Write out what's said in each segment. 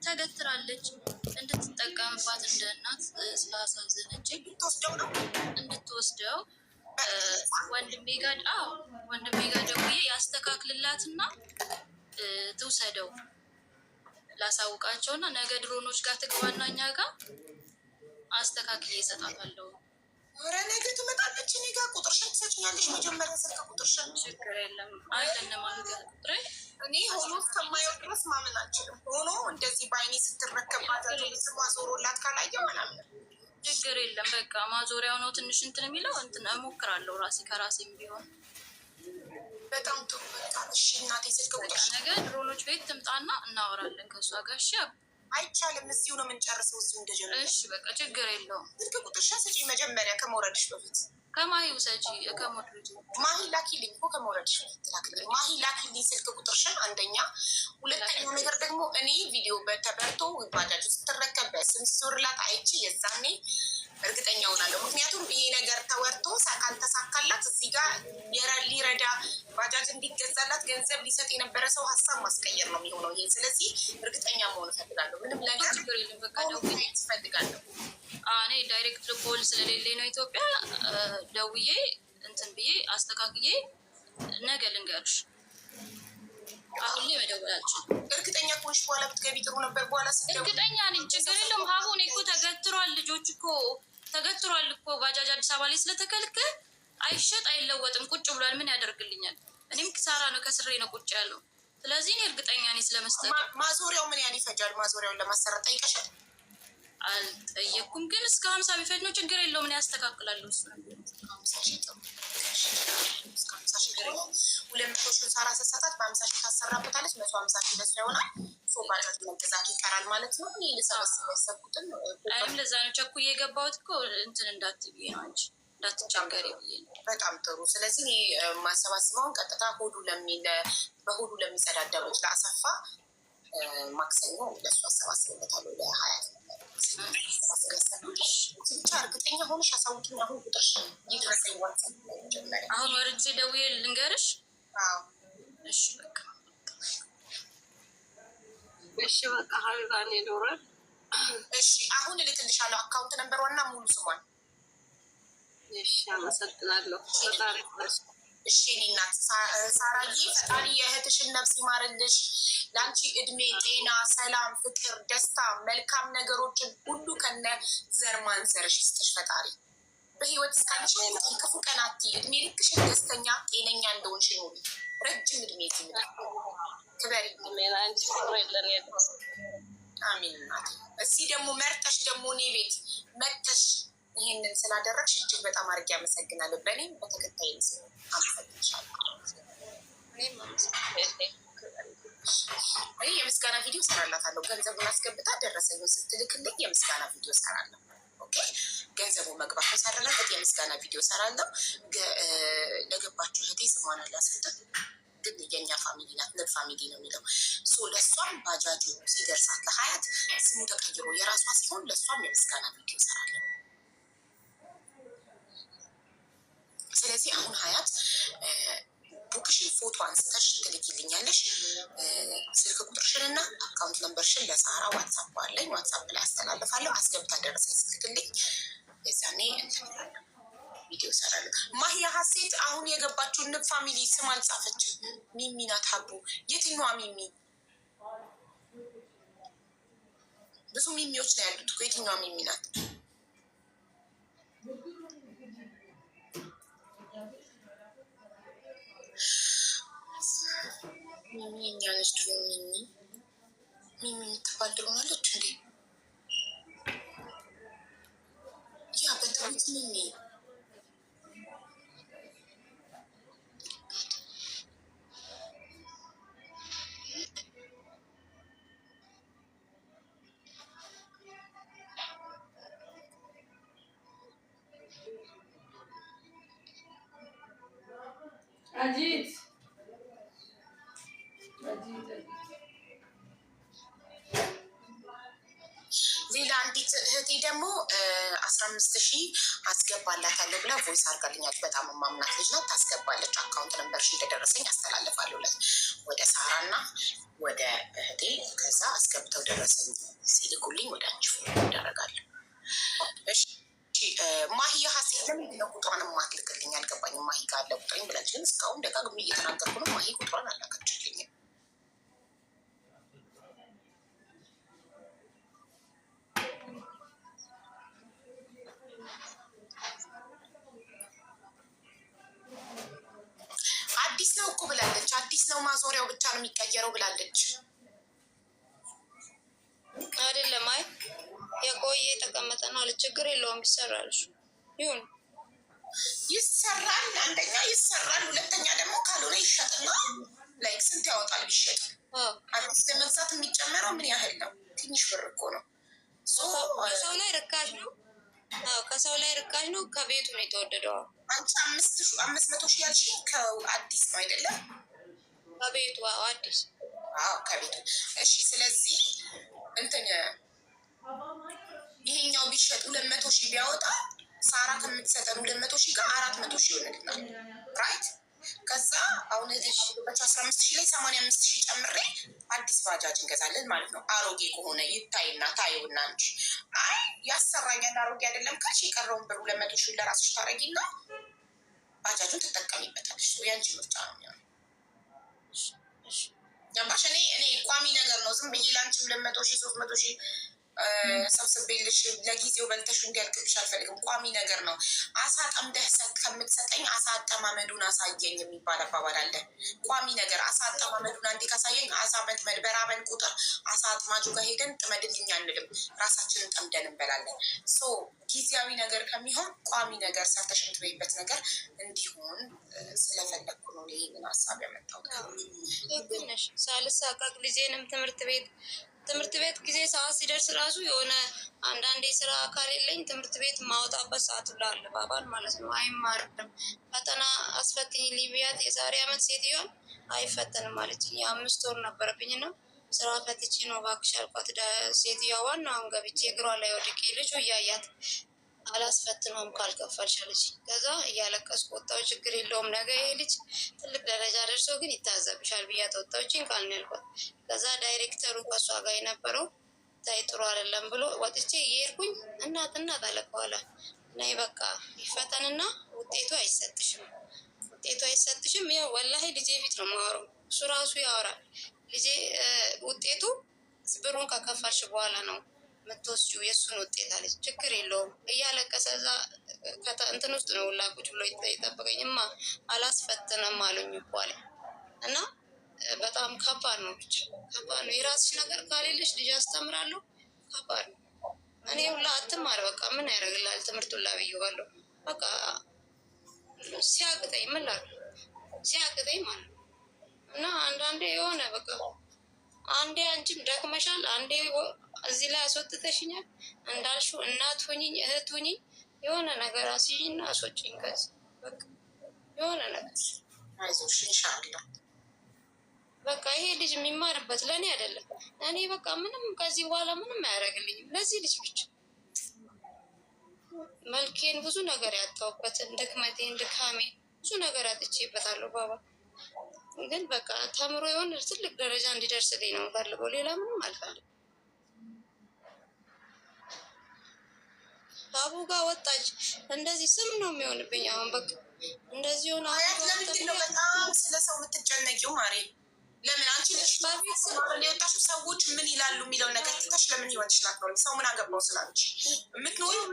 ተገትራለች። እንድትጠቀምባት እንደ እናት ስላሳዘነችኝ እንድትወስደው ወንድሜ ጋር ደውዬ ያስተካክልላትና ትውሰደው ላሳውቃቸውና ነገ ድሮኖች ጋር ትግባና እኛ ጋር አስተካክዬ እሰጣታለሁ። ኧረ ነገ ትመጣለች። እኔ ጋር ቁጥርሽን ትሰጪኛለሽ። መጀመሪያ ስልክ ቁጥርሽን። ችግር የለም አለነ ማለት ቁጥሬ እኔ ሆኖ እስከማየው ድረስ ማመን አልችልም። ሆኖ እንደዚህ በአይኔ ስትረከባት ስማ ዞሮላት ካላየው ምናምን ችግር የለም። በቃ ማዞሪያው ነው ትንሽ እንትን የሚለው እንትን እሞክራለሁ ራሴ ከራሴም ቢሆን። በጣም ጥሩ። በቃ እሺ እናቴ ስልክ ቁጥርሽ ነገ ድሮኖች ቤት ትምጣና እናወራለን ከእሷ ጋር። እሺ አይቻልም፣ እዚሁ ነው የምንጨርሰው። እዚሁ እንደጀመረ እሺ በቃ ችግር የለውም። ስልክ ቁጥርሽን ስጪኝ መጀመሪያ ከመውረድሽ በፊት። ከማሂ ውሰጂ። ከሞድልጅ ማሂ ላኪልኝ እኮ ከመውረድሽ በፊት ላክልኝ። ማሂ ላኪልኝ ስልክ ቁጥርሽን አንደኛ። ሁለተኛው ነገር ደግሞ እኔ ቪዲዮ በተበርቶ ባጃጅ ስትረከብ በስም ሲዞርላት አይቺ የዛኔ እርግጠኛ ሆናለሁ። ምክንያቱም ይሄ ነገር ተወርቶ ካልተሳካላት እዚህ ጋር ሊረዳ ባጃጅ እንዲገዛላት ገንዘብ ሊሰጥ የነበረ ሰው ሀሳብ ማስቀየር ነው የሚሆነው ይሄ። ስለዚህ እርግጠኛ መሆን እፈልጋለሁ። ምንም ነገር እፈልጋለሁ። እኔ ዳይሬክት ፖል ስለሌለኝ ነው ኢትዮጵያ ደውዬ እንትን ብዬ አስተካክዬ ነገ ልንገርሽ። አሁን ላይ መደወል አልችልም። እርግጠኛ ከሆንሽ በኋላ ብትገቢ ጥሩ ነበር። በኋላ እርግጠኛ ነኝ። ችግር የለውም። ሀቡ እኔ እኮ ተገትሯል። ልጆች እኮ ተገትሯል እኮ ባጃጅ አዲስ አበባ ላይ ስለተከልከለ አይሸጥ አይለወጥም። ቁጭ ብሏል። ምን ያደርግልኛል? እኔም ኪሳራ ነው ከስሬ ነው ቁጭ ያለው። ስለዚህ እኔ እርግጠኛ ነኝ ስለመስጠት። ማዞሪያው ምን ያህል ይፈጃል? ማዞሪያውን ለማሰራት ጠይቀሻል? አልጠየኩም፣ ግን እስከ 50 ቢፈጅ ነው ችግር የለውም። ምን ያስተካክላሉ? እሱ 200 ሺህ ሳራ ሰሳታት በ50 ሺህ ታሰራበታለች። 150 ሺህ ለሷ ይሆናል። ባጃጅ መገዛት ይቀራል ማለት ነው። እኔ ልሰበስብ ያሰብኩትን አይም ለዛ ነው ቸኩዬ የገባሁት እኮ እንትን እንዳትብዬ ነው እንጂ እንዳትቸገሪ ብዬ ነው። በጣም ጥሩ። ስለዚህ እኔ ማሰባስበውን ቀጥታ በሆዱ ለሚጸዳዳዎች ለአሰፋ ማክሰኞ ለሱ አሰባስብበታለሁ። ለ20 ብቻ እርግጠኛ ሆነሽ አሳውቂኝ። አሁን ቁጥርሽ ይድረሰኝ ዋትሳፕ ላይ መጀመሪያ። አሁን ወርጄ ደውዬ ልንገርሽ? እሺ በቃ እሺ በቃ ሀቢባን ይኖራል። እሺ አሁን እልክልሻለሁ አካውንት ነምበር ዋና ሙሉ ስሟን። እሺ አመሰግናለሁ። እሺ እኔ እናት ሳራዬ ፈጣሪ የእህትሽን ነፍስ ይማርልሽ። ለአንቺ እድሜ፣ ጤና፣ ሰላም፣ ፍቅር፣ ደስታ፣ መልካም ነገሮችን ሁሉ ከነ ዘር ማንዘርሽ ይስጥሽ ፈጣሪ። በህይወት እስካለሽ ክፉ ቀናት እድሜ ልክሽን ደስተኛ ጤነኛ እንደሆንሽ ኑሪ። ረጅም እድሜ ትምል ክበሪ። አሚን እናት። እዚህ ደግሞ መርጠሽ ደግሞ እኔ ቤት መጥተሽ ይህንን ስላደረግሽ እጅግ በጣም አድርጌ አመሰግናለሁ። በእኔም በተከታይ ስ አመሰግንሻለሁ። እኔ የምስጋና ቪዲዮ ሰራላታለሁ። ገንዘቡን አስገብታ ደረሰኝ ስትልክልኝ የምስጋና ቪዲዮ ሰራለሁ። ኦኬ ገንዘቡ መግባት መሳረለት የምስጋና ቪዲዮ ሰራለሁ። ለገባችሁ እህቴ ስሟን አላስፍትም፣ ግን የኛ ፋሚሊ ናት። ንብ ፋሚሊ ነው የሚለው። ለእሷም ባጃጁ ሲደርሳት ለሀያት ስሙ ተቀይሮ የራሷ ሲሆን ለእሷም የምስጋና ቪዲዮ ሰራለሁ። ስለዚህ አሁን ሀያት ቡክሽን ፎቶ አንስተሽ ትልኪልኛለሽ። ስልክ ቁጥርሽን እና አካውንት ነምበርሽን ለሳራ ዋትሳፕ አለኝ፣ ዋትሳፕ ላይ አስተላልፋለሁ። አስገብታ ደረሰኝ ስትልክልኝ የዛኔ እንትንላለሁ ቪዲዮ ሰራለሁ። ማሂያ ሀሴት አሁን የገባችውን ንብ ፋሚሊ ስም አልጻፈችም። ሚሚ ናት። ሀቡ የትኛዋ ሚሚ? ብዙ ሚሚዎች ነው ያሉት እኮ የትኛዋ ሚሚ ናት? ሚሚ እኛ ነች ድሮ ሚሚ የምትባል ድሮ አለች እንዴ? ያ በትዊት ሚሚ አጂት ሌላ አንዲት እህቴ ደግሞ 15,000 አስገባላታለሁ ብላ ቮይስ አድርጋልኛል። በጣም ማምናት ልጅ ናት። ታስገባለች። አካውንት ነምበርሽ እንደደረሰኝ አስተላልፋለሁ ወደ ሳራ እና ወደ እህቴ። ከዛ አስገብተው ደረሰኝ ሲልኩልኝ ወደ አንቺ ይደረጋለሁ። እሺ ማሂ ሀሴት ለምንድን ነው ቁጥሯን ማትልክልኝ? አልገባኝም። ማሂ ጋር አለ ቁጥሬን ብላለች፣ ግን እስካሁን ደጋግሜ እየተናገርኩ ነው። ማሂ ቁጥሯን አላከችልኝም። አዲስ ነው እኮ ብላለች። አዲስ ነው ማዞሪያው ብቻ ነው የሚቀየረው ብላለች። አይደለም አይ የቆየ የተቀመጠ ነው አለ። ችግር የለውም ይሰራል። ይሁን ይሰራል። አንደኛ ይሰራል፣ ሁለተኛ ደግሞ ካልሆነ ይሸጥና ላይክ ስንት ያወጣል ቢሸጥ? አዲስ ለመግዛት የሚጨመረው ምን ያህል ነው? ትንሽ ብር እኮ ነው። ከሰው ላይ ርካሽ ነው። ከሰው ላይ ርካሽ ነው። ከቤቱ ነው የተወደደው። አንቺ 500,000 ያልሽ ከአዲስ ነው አይደለም? ከቤቱ አዲስ ከቤቱ። እሺ ስለዚህ እንትን ይሄኛው ቢሸጥ 200,000 ቢያወጣ ሳራ ከምትሰጠን 200,000 ጋር 400,000 ይሆንልናል። ራይት? ከዛ አሁን በች 15,000 ላይ 85,000 ጨምሬ አዲስ ባጃጅ እንገዛለን ማለት ነው። አሮጌ ከሆነ ይታይና ታየውና እንጂ አይ ያሰራኛል አሮጌ አይደለም ካልሽ የቀረውን ብር 200,000 ለራስሽ ታረጊና ባጃጁን ትጠቀሚበታለሽ። ያንቺ ምርጫ ነው የሚሆነው። ገባሽ? እኔ ቋሚ ነገር ነው። ዝም ብዬ ላንቺ 200,000 300,000 ሰብስቤልሽ ለጊዜው በልተሽ እንዲያልቅብሽ አልፈልግም። ቋሚ ነገር ነው። አሳ ጠምደህ ከምትሰጠኝ አሳ አጠማመዱን አሳየኝ የሚባል አባባል አለ። ቋሚ ነገር አሳ አጠማመዱን አንዴ ካሳየኝ አሳ መጥመድ በራበን ቁጥር አሳ አጥማጁ ጋር ሄደን ጥመድልኝ አንልም፣ ራሳችንን ጠምደን እንበላለን። ሶ ጊዜያዊ ነገር ከሚሆን ቋሚ ነገር ሰርተሽ የምትበይበት ነገር እንዲሆን ስለፈለግኩ ነው ይህንን ሀሳብ ያመጣሁት። ትክክል ነሽ። ሳልሳቀቅ ልጄንም ትምህርት ቤት ጊዜ ሰዓት ሲደርስ ራሱ የሆነ አንዳንዴ ስራ አካል የለኝ ትምህርት ቤት ማወጣበት ሰዓት ላለ ባባል ማለት ነው። አይማርም ፈተና አስፈትኝ ሊቢያት የዛሬ አመት ሴትዮን አይፈተንም ማለች። የ5 ወር ነበረብኝ ነው ስራ ፈትቼ ነው እባክሽ አልኳት። ሴትዮዋ ዋናውን ገብቼ እግሯ ላይ ወድቄ ልጁ እያያት አላስፈትነውም ካልከፈልሽ አለች። ከዛ እያለቀስኩ ወጣሁ። ችግር የለውም ነገ ይሄ ልጅ ትልቅ ደረጃ ደርሶ ግን ይታዘብሻል ብያት ወጣሁኝ ካልን ያልኳት። ከዛ ዳይሬክተሩ ከሷ ጋር የነበረው ታይ ጥሩ አይደለም ብሎ ወጥቼ እየሄድኩኝ እናት አለቀዋላ ናይ በቃ ይፈተንና ውጤቱ አይሰጥሽም። ያው ወላሂ ልጄ ፊት ነው የማወራው። እሱ ራሱ ያወራል። ልጄ ውጤቱ ብሩን ከከፈልሽ በኋላ ነው የምትወስጂው የእሱን ውጤት አለች። ችግር የለውም እያለቀሰ እዛ እንትን ውስጥ ነው ሁላ ቁጭ ብሎ ይጠብቀኝማ አላስፈትንም አሉኝ እኮ አለ። እና በጣም ከባድ ነው። ብቻ ከባድ ነው። የራስሽ ነገር ካሌለሽ ልጅ አስተምራለሁ ከባድ ነው። እኔ ሁላ አትማር በቃ ምን ያደርግላል ትምህርት ሁላ ብዬዋለሁ። በቃ ሲያቅተኝ ምን ላድርግ ሲያቅተኝ ማለት ነው። እና አንዳንዴ የሆነ በቃ አንዴ አንቺም ደክመሻል፣ አንዴ እዚህ ላይ አስወጥተሽኛል። እንዳልሽው እናት ሁኚኝ እህት ሁኚኝ የሆነ ነገር አስይኝና አስወጪኝ። ከዚህ በቃ የሆነ ነገር አይዞሽ ኢንሻአላህ። በቃ ይሄ ልጅ የሚማርበት ለእኔ አይደለም። እኔ በቃ ምንም ከዚህ በኋላ ምንም አያደርግልኝም። ለዚህ ልጅ ብቻ መልኬን ብዙ ነገር ያጣሁበትን ድክመቴን ድካሜን ብዙ ነገር አጥቼበታለሁ ባባ። ግን በቃ ተምሮ የሆነ ትልቅ ደረጃ እንዲደርስልኝ ነው የምፈልገው። ሌላ ምንም አልፈልግም። ባቡ ጋር ወጣች እንደዚህ ስም ነው የሚሆንብኝ። አሁን በቃ እንደዚህ ሆነ። ለምንድን ነው በጣም ስለ ሰው የምትጨነቂው ማሬ? ለምን አንቺ ልጅ የወጣሽው ሰዎች ምን ይላሉ የሚለው ነገር ትተሽ ለምን ህይወትሽን አትኖሪም? ሰው ምን አገባው ስላንቺ? የምትኖሪው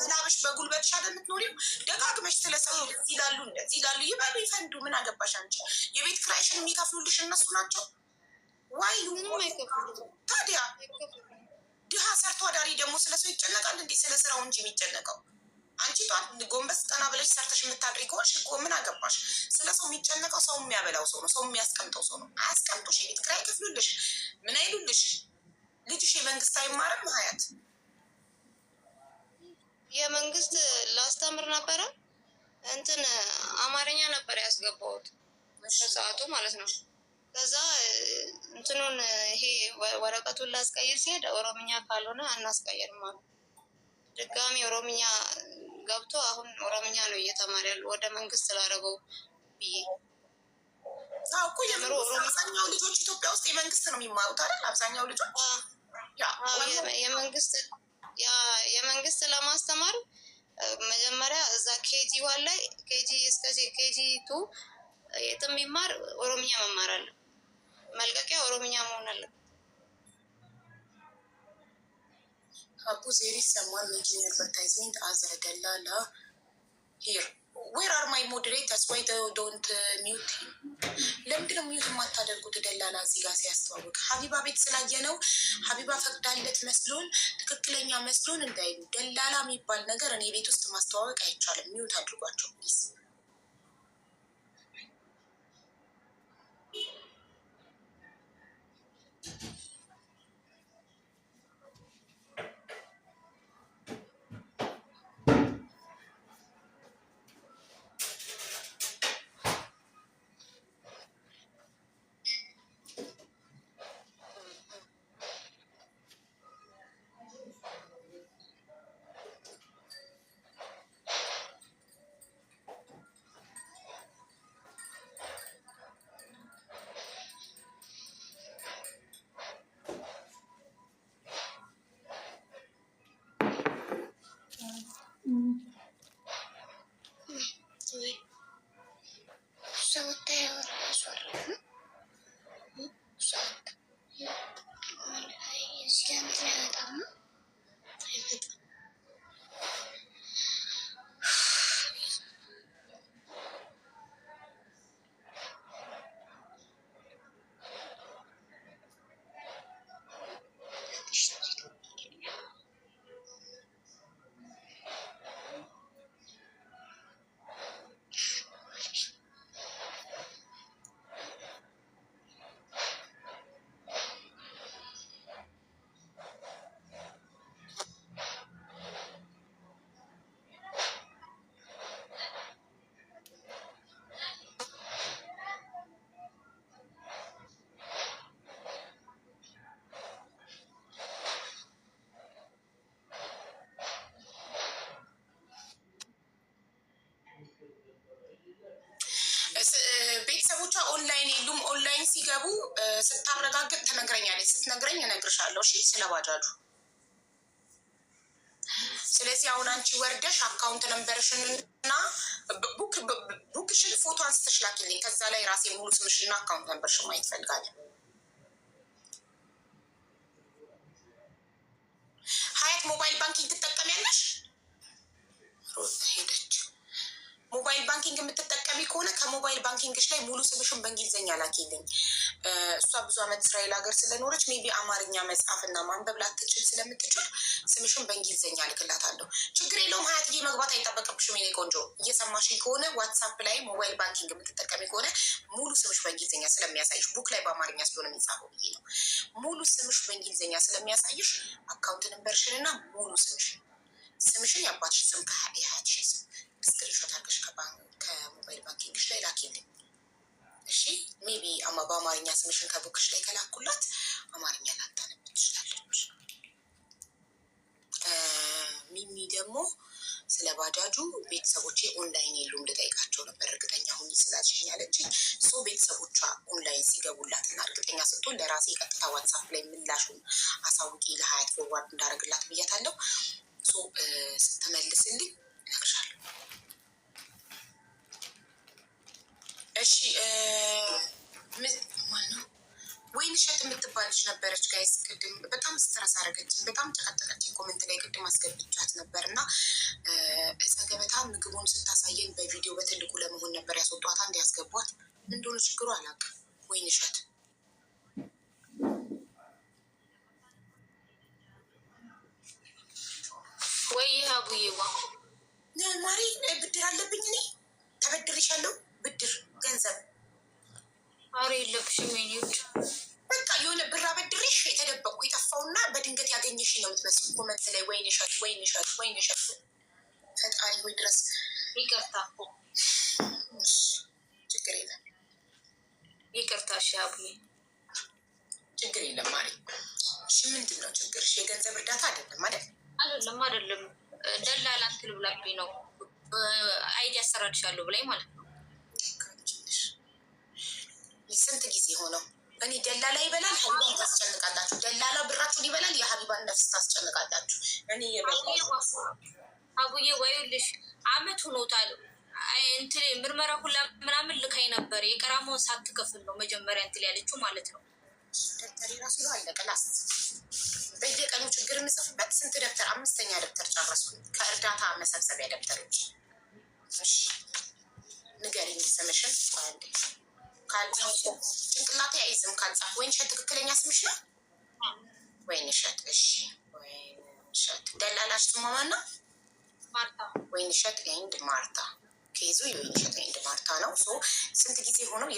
ምናብሽ በጉልበትሽ አይደል የምትኖሪው? ደጋግመሽ ስለ ሰው እንደዚህ ይላሉ እንደዚህ ይላሉ ይበሉ ይፈንዱ፣ ምን አገባሽ አንቺ? የቤት ኪራይሽን የሚከፍሉልሽ እነሱ ናቸው ዋይ? ታዲያ ድሃ ሰርቶ አዳሪ ደግሞ ስለ ሰው ይጨነቃል እንዴ? ስለ ስራው እንጂ የሚጨነቀው አንቺ ጧት ጎንበስ ቀና ብለሽ ሰርተሽ የምታድሪ ከሆንሽ እኮ ምን አገባሽ? ስለ ሰው የሚጨነቀው ሰው የሚያበላው ሰው ነው፣ ሰው የሚያስቀምጠው ሰው ነው። አያስቀምጡሽ፣ የቤት ኪራይ ይከፍሉልሽ፣ ምን አይሉልሽ። ልጅሽ የመንግስት አይማርም? ሀያት የመንግስት ላስተምር ነበረ እንትን አማርኛ ነበር ያስገባሁት በሰዓቱ ማለት ነው። ከዛ እንትኑን ይሄ ወረቀቱን ላስቀይር ሲሄድ ኦሮምኛ ካልሆነ አናስቀይርም አሉ። ድጋሚ ኦሮምኛ ገብቶ አሁን ኦሮምኛ ነው እየተማረ ያሉ ወደ መንግስት ላደረገው ብዬ እኮ አብዛኛው ልጆች ኢትዮጵያ ውስጥ የመንግስት ነው የሚማሩት አይደል? አብዛኛው ልጆች የመንግስት ለማስተማር መጀመሪያ እዛ ኬጂ ዋን ላይ ኬጂ እስከ ኬጂ ቱ የትም የሚማር ኦሮምኛ መማር አለ። መልቀቂያ ኦሮምኛ መሆን አለ። አቡ ዜሪ ሰማን ሜኪንግ አድቨርታይዝሜንት አዘ ደላላ ሂር ዌር አር ማይ ሞዴሬተርስ ዋይ ዶንት ሚዩት? ለምንድነው ሚዩት የማታደርጉት? ደላላ እዚህ ጋር ሲያስተዋውቅ ሀቢባ ቤት ስላየ ነው። ሀቢባ ፈቅዳለት መስሎን ትክክለኛ መስሎን እንዳይሉ። ደላላ የሚባል ነገር እኔ ቤት ውስጥ ማስተዋወቅ አይቻልም። ሚዩት አድርጓቸው ፕሊዝ። ቤተሰቦቿ ኦንላይን የሉም። ኦንላይን ሲገቡ ስታረጋግጥ ትነግረኛለች። ስትነግረኝ እነግርሻለሁ። እሺ፣ ስለ ባጃጁ። ስለዚህ አሁን አንቺ ወርደሽ አካውንት ነምበርሽን እና ቡክሽን ፎቶ አንስተሽ ላኪልኝ። ከዛ ላይ ራሴ ሙሉ ስምሽና አካውንት ነምበርሽን ማየት ፈልጋለሁ። ሀያት ሞባይል ባንኪንግ ትጠቀሚያለሽ? ሄደች። ሞባይል ባንኪንግ የምትጠቀሚ ከሆነ ከሞባይል ባንኪንግሽ ላይ ሙሉ ስምሽን በእንግሊዝኛ ላኪልኝ። እሷ ብዙ ዓመት እስራኤል ሀገር ስለኖረች ሜቢ አማርኛ መጻፍና ማንበብ ላትችል ስለምትችል ስምሽን በእንግሊዝኛ ልክላታለሁ። ችግር የለውም ሀያትዬ፣ መግባት አይጠበቅብሽም። የኔ ቆንጆ እየሰማሽኝ ከሆነ ዋትሳፕ ላይ ሞባይል ባንኪንግ የምትጠቀሚ ከሆነ ሙሉ ስምሽ በእንግሊዝኛ ስለሚያሳይሽ፣ ቡክ ላይ በአማርኛ ስለሆነ የሚጻፈው ብዬ ነው። ሙሉ ስምሽ በእንግሊዝኛ ስለሚያሳይሽ አካውንት ነምበርሽን እና ሙሉ ስምሽን የአባትሽ ስም የሀያትሽ ስም ስክሪንሾት አድርገሽ ከሞባይል ባንኪንግሽ ላይ ላኪልኝ። እሺ፣ ሜቢ በአማርኛ ስምሽን ከቡክሽ ላይ ከላኩላት አማርኛ ላታነብ ትችላለች። ሚሚ ደግሞ ስለ ባጃጁ ቤተሰቦቼ ኦንላይን የሉም ልጠይቃቸው ነበር እርግጠኛ ሁኚ ስላልሽኝ ያለችኝ። ቤተሰቦቿ ኦንላይን ሲገቡላት እና እርግጠኛ ስትሆን ለራሴ ቀጥታ ዋትሳፕ ላይ ምላሹን አሳውቂ ለሀያት ፎርዋርድ እንዳደረግላት ብያታለሁ። ስትመልስልኝ እነግርሻለሁ። እሺ፣ ማነው ወይንሸት የምትባል ልጅ ነበረች ጋይስ። ቅድም በጣም ስትረስ አደረገችኝ፣ በጣም ጨቀጨቀችኝ። ኮሜንት ላይ ቅድም አስገብቻት ነበር እና እዛ ገበታ ምግቡን ስታሳየን በቪዲዮ በትልቁ ለመሆን ነበር ያስወጧት። አንድ ያስገቧት እንደሆነ ችግሩ አላውቅም። ወይንሸት ወይ አቡዬዋ ማሪ ብድር አለብኝ እኔ ተበድሬሻለሁ። ብድር ገንዘብ አሬ የለብሽም የኔ ውድ። በቃ የሆነ ብር አበድሬሽ የተደበቁ የጠፋውና በድንገት ያገኘሽ ነው የምትመስሉ ኮመንት ላይ ወይንሸት ወይንሸት ወይንሸት። ፈጣሪ ሆይ ድረስ ይቅርታ። ችግር የለም ይቅርታ እሺ አቡዬ። ችግር የለም ማሪ። እሺ ምንድን ነው ችግርሽ? የገንዘብ እርዳታ አይደለም አይደል? አይደለም ደላላ እንትን ብላብኝ ነው አይዲ አሰራልሻለሁ ብላኝ ማለት ነው። ስንት ጊዜ ሆነው? እኔ ደላላ ይበላል ሀቢባን ታስጨንቃላችሁ። ደላላ ብራችሁን ይበላል የሀቢባን ነፍስ ታስጨንቃላችሁ። እኔ አቡዬ ወይልሽ አመት ሆኖታል። እንትን ምርመራ ሁላ ምናምን ልካኝ ነበር። የቀራማውን ሳትከፍል ነው መጀመሪያ እንትን ያለችው ማለት ነው። ደብተር ራሱ ነው አለቀ። ላስ በየቀኑ ችግር የምጽፍበት ስንት ደብተር? 5ኛ ደብተር ጨረሱ ከእርዳታ መሰብሰቢያ ደብተሮች። እሺ ንገሪኝ ስምሽን። አንዴ ካልጻፍ ጭንቅላቴ አይዝም ካልጻፍ። ወይንሸት ትክክለኛ ስምሽ ነው? ወይንሸት። እሺ ወይንሸት። ደላላሽ ስሟ ማን ነው? ማርታ። ወይንሸት ኤንድ ማርታ። ኬዙ የወይንሸት ኤንድ ማርታ ነው። ስንት ጊዜ ሆነው?